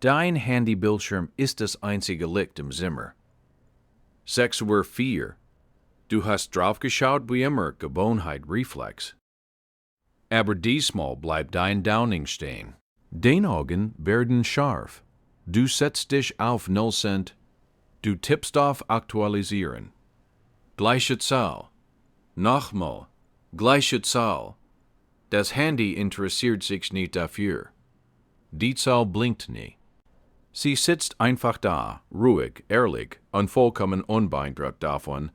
Dein Handybildschirm ist das einzige Licht im Zimmer. 6:04 Uhr. Du hast draufgeschaut wie immer, Gewohnheit, Reflex. Aber diesmal bleibt dein Downing stehen. Deine Augen werden scharf. Du setzt dich auf 0 Cent. Du tippst auf Aktualisieren. Gleiche Zahl. Nochmal. Gleiche Zahl. Das Handy interessiert sich nicht dafür. Die Zahl blinkt nie. Sie sitzt einfach da, ruhig, ehrlich und vollkommen unbeeindruckt davon,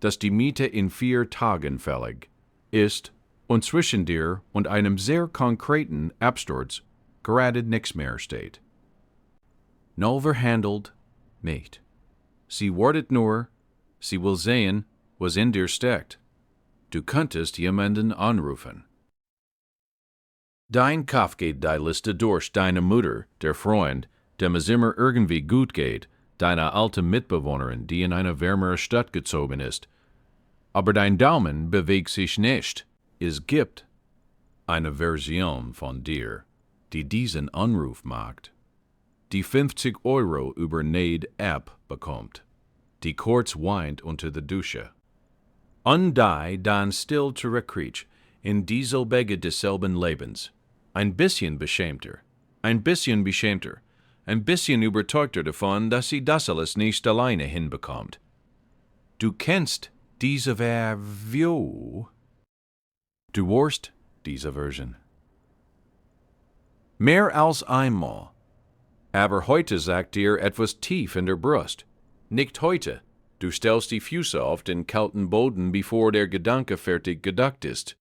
dass die Miete in 4 Tagen fällig ist und zwischen dir und einem sehr konkreten Absturz gerade nichts mehr steht. Null verhandelt nicht. Sie wartet nur, sie will sehen, was in dir steckt. Du könntest jemanden anrufen. Dein Kopf geht die Liste durch, deine Mutter, der Freund, dem es immer irgendwie gut geht, deine alte Mitbewohnerin, die in eine wärmere Stadt gezogen ist. Aber dein Daumen bewegt sich nicht. Es gibt eine Version von dir, die diesen Anruf macht, die 50 € über Need-App bekommt, die kurz weint unter der Dusche. Und die dann still zurückkriecht in dieselbe desselben Lebens. Ein bisschen beschämter, ein bisschen überzeugter davon, dass sie das alles nicht alleine hinbekommt. Du kennst diese Version. Du warst diese Version. Mehr als einmal. Aber heute sagt dir etwas tief in der Brust. Nicht heute. Du stellst die Füße auf den kalten Boden, bevor der Gedanke fertig gedacht ist.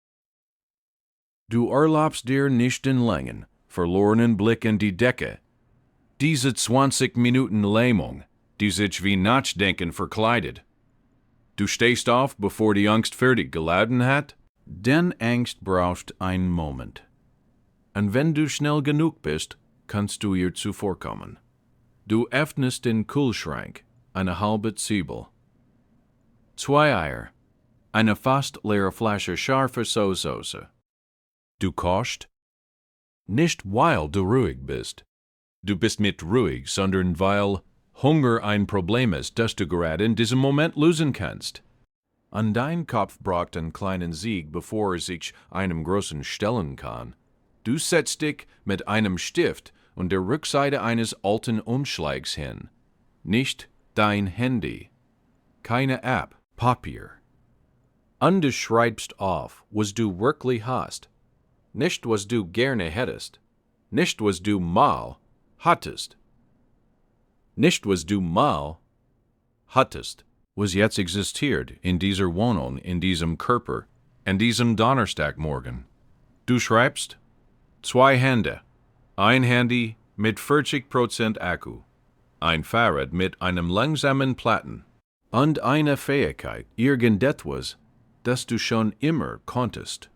Du erlaubst dir nicht den langen, verlorenen Blick in die Decke. Diese 20 Minuten Lähmung, die sich wie Nachdenken verkleidet. Du stehst auf, bevor die Angst fertig geladen hat? Denn Angst braucht einen Moment. Und wenn du schnell genug bist, kannst du ihr zuvorkommen. Du öffnest den Kühlschrank, eine halbe Zwiebel, 2 Eier, eine fast leere Flasche scharfe Sauce. Du kochst? Nicht, weil du ruhig bist. Du bist nicht ruhig, sondern weil Hunger ein Problem ist, das du gerade in diesem Moment lösen kannst. Und dein Kopf braucht einen kleinen Sieg, bevor er sich einem großen stellen kann. Du setzt dich mit einem Stift und der Rückseite eines alten Umschlags hin. Nicht dein Handy. Keine App. Papier. Und du schreibst auf, was du wirklich hast. Nicht, was du gerne hättest. Nicht, was du mal hattest. Nicht, was du mal hattest. Was jetzt existiert in dieser Wohnung, in diesem Körper, an diesem Donnerstagmorgen. Du schreibst 2 Hände, ein Handy mit 40% Akku, ein Fahrrad mit einem langsamen Platten und eine Fähigkeit, irgendetwas, das du schon immer konntest.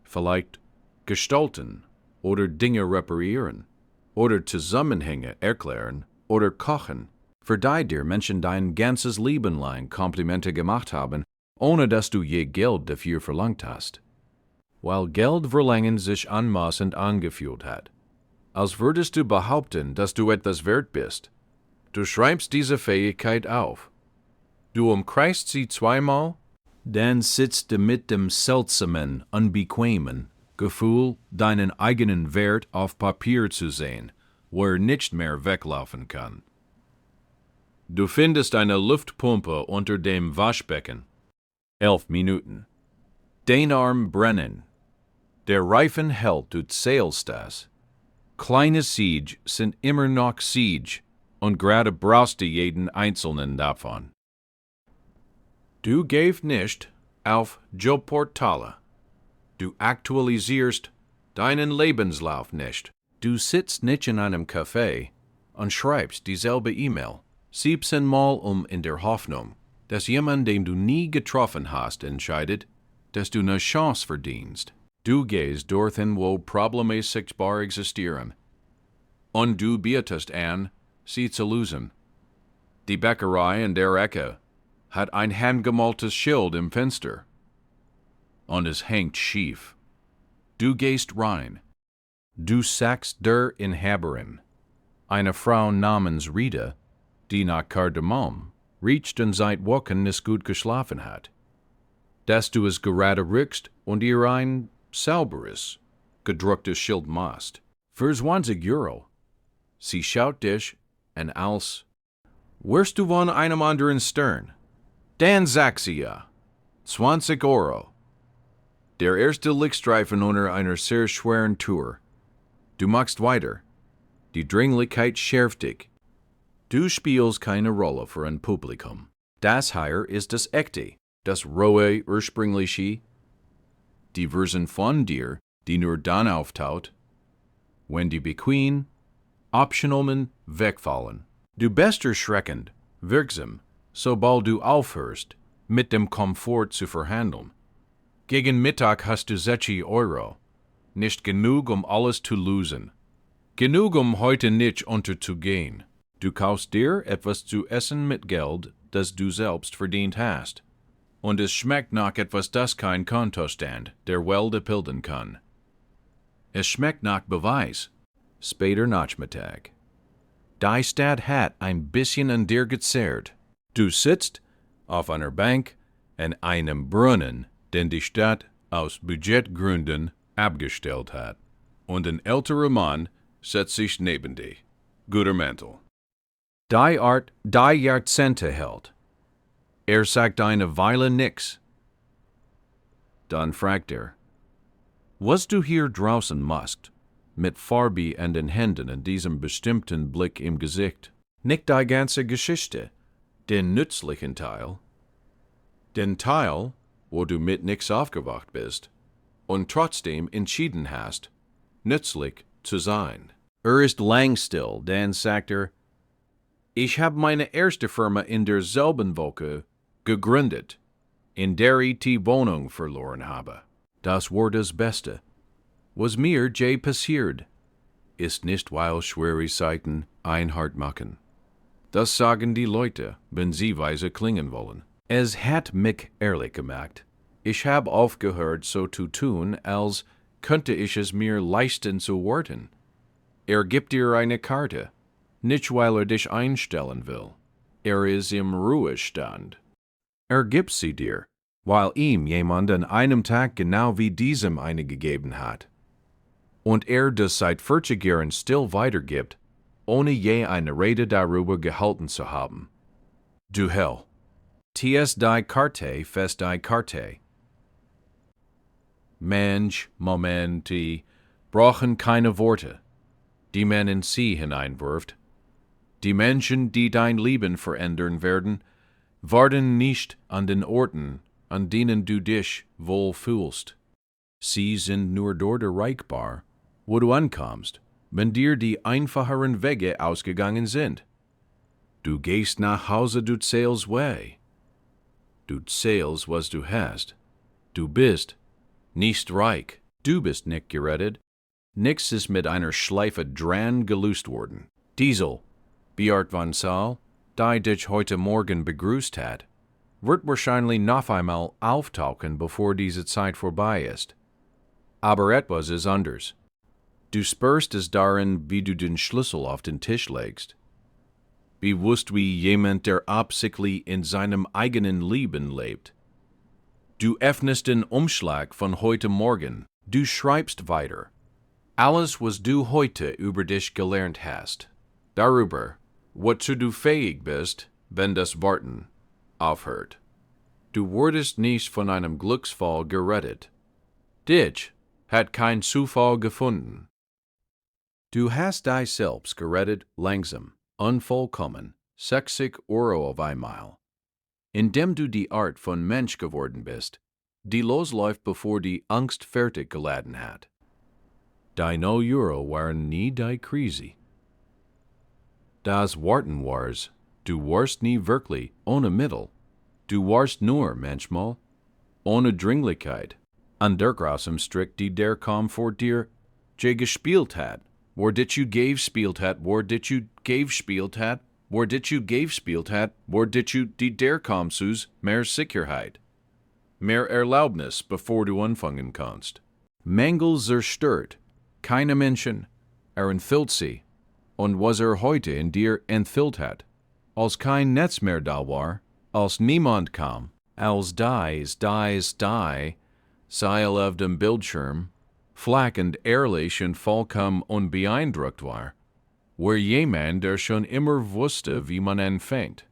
Vielleicht gestalten oder Dinge reparieren oder Zusammenhänge erklären oder kochen, für die dir Menschen dein ganzes Leben lang Komplimente gemacht haben, ohne dass du je Geld dafür verlangt hast. Weil Geld verlangen sich anmaßend angefühlt hat. Als würdest du behaupten, dass du etwas wert bist. Du schreibst diese Fähigkeit auf. Du umkreist sie 2-mal, dann sitzt du mit dem seltsamen, unbequemen Gefühl, deinen eigenen Wert auf Papier zu sehen, wo er nicht mehr weglaufen kann. Du findest eine Luftpumpe unter dem Waschbecken. 11 Minuten. Den Arm brennen. Der Reifen hält, du zählst das. Kleine Siege sind immer noch Siege und gerade brauchst du jeden einzelnen davon. Du gehst nicht auf Jobportale. Du aktualisierst deinen Lebenslauf nicht. Du sitzt nicht in einem Café und schreibst dieselbe E-Mail 17 Mal in der Hoffnung, dass jemand, den du nie getroffen hast, entscheidet, dass du eine Chance verdienst. Du gehst dorthin, wo Probleme sichtbar existieren. Und du bietest an, sie zu lösen. Die Bäckerei in der Ecke hat ein handgemaltes Schild im Fenster. Und es hängt schief. Du gehst rein. Du sagst der Inhaberin. Eine Frau namens Rita, die nach Kardamom riecht und seit Wochen nicht gut geschlafen hat. Dass du es gerade rückst und ihr ein sauberes, gedrucktes Schild machst. Für 20 €. Sie schaut dich und als, wirst du von einem anderen Stern? Dann sag sie ja. 20 €. Der erste Lichtstreifen unter einer sehr schweren Tour. Du machst weiter. Die Dringlichkeit schärft dich. Du spielst keine Rolle für ein Publikum. Das hier ist das Echte, das rohe, ursprüngliche, die Version von dir, die nur dann auftaucht, wenn die bequem, Abschnommen wegfallen. Du bist erschreckend, wirksam, sobald du aufhörst, mit dem Komfort zu verhandeln. Gegen Mittag hast du 60 €. Nicht genug, alles zu lösen. Genug, heute nicht unterzugehen. Du kaufst dir etwas zu essen mit Geld, das du selbst verdient hast. Und es schmeckt nach etwas, das kein Kontostand der Welt abbilden kann. Es schmeckt nach Beweis. Später Nachmittag. Die Stadt hat ein bisschen an dir gezerrt. Du sitzt auf einer Bank an einem Brunnen, den die Stadt aus Budgetgründen abgestellt hat. Und ein älterer Mann setzt sich neben dich. Guter Mantel. Die Art, die Jahrzehnte hält. Sagt eine Weile nix. Dann fragt was du hier draußen machst, mit Farbe in den Händen und diesem bestimmten Blick im Gesicht. Nicht die ganze Geschichte, den nützlichen Teil. Den Teil, wo du mit nix aufgewacht bist und trotzdem entschieden hast, nützlich zu sein. Ist lang still, dann sagt ich habe meine erste Firma in derselben Woche gegründet, in der ich die Wohnung verloren habe. Das war das Beste, was mir je passiert. Ist nicht, weil schwere Zeiten ein hart machen. Das sagen die Leute, wenn sie weise klingen wollen. Es hat mich ehrlich gemacht. Ich habe aufgehört, so zu tun, als könnte ich es mir leisten zu warten. Gibt dir eine Karte, nicht weil dich einstellen will. Ist im Ruhestand. Gibt sie dir, weil ihm jemand an einem Tag genau wie diesem eine gegeben hat. Und das seit 40 Jahren still weitergibt, ohne je eine Rede darüber gehalten zu haben. Du Hell. Ts die Karte fest die Karte. Mensch, Momenti, brauchen keine Worte, die man in sie hineinwirft. Die Menschen, die dein Leben verändern werden, warten nicht an den Orten, an denen du dich wohl fühlst. Sie sind nur dort erreichbar, wo du ankommst, wenn dir die einfacheren Wege ausgegangen sind. Du gehst nach Hause, du zählst weh. Du zählst, was du hast. Du bist nicht reich. Du bist nicht gerettet. Nix ist mit einer Schleife dran gelöst worden. Diesel, Bjart von Saal, die dich heute Morgen begrüßt hat, wird wahrscheinlich noch einmal auftauchen, bevor diese Zeit vorbei ist. Aber etwas ist anders. Du spürst es darin, wie du den Schlüssel auf den Tisch legst. Bewusst wie jemand, der absichtlich in seinem eigenen Leben lebt. Du öffnest den Umschlag von heute Morgen. Du schreibst weiter. Alles, was du heute über dich gelernt hast. Darüber, wozu du fähig bist, wenn das Warten aufhört. Du wurdest nicht von einem Glücksfall gerettet. Dich hat kein Zufall gefunden. Du hast dich selbst gerettet langsam, unvollkommen, 60 € auf einmal. Indem du die Art von Mensch geworden bist, die losläuft, bevor die Angst fertig geladen hat. Deine Euro waren nie die Krise. Das Warten war's, du warst nie wirklich ohne Mittel. Du warst nur manchmal ohne Dringlichkeit. An der großen Strick, die der Komfort dir je gespielt hat, wo dit du gave spielt hat, wo dit du gave spielt hat, wo dit du gave spielt hat, wo dit du die der Komsus mehr Sicherheit, mehr Erlaubnis, bevor du anfangen kannst. Mängel zerstört, keine Menschen, entfüllt sie, und was heute in dir entfüllt hat. Als kein Netz mehr da war, als niemand kam, als die, Seil auf dem Bildschirm, flach und ehrlich und vollkommen unbeeindruckt war jemand, der schon immer wusste, wie man anfängt.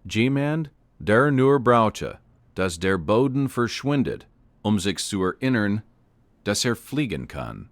Jemand, der nur brauchte, dass der Boden verschwindet, sich zu erinnern, dass fliegen kann.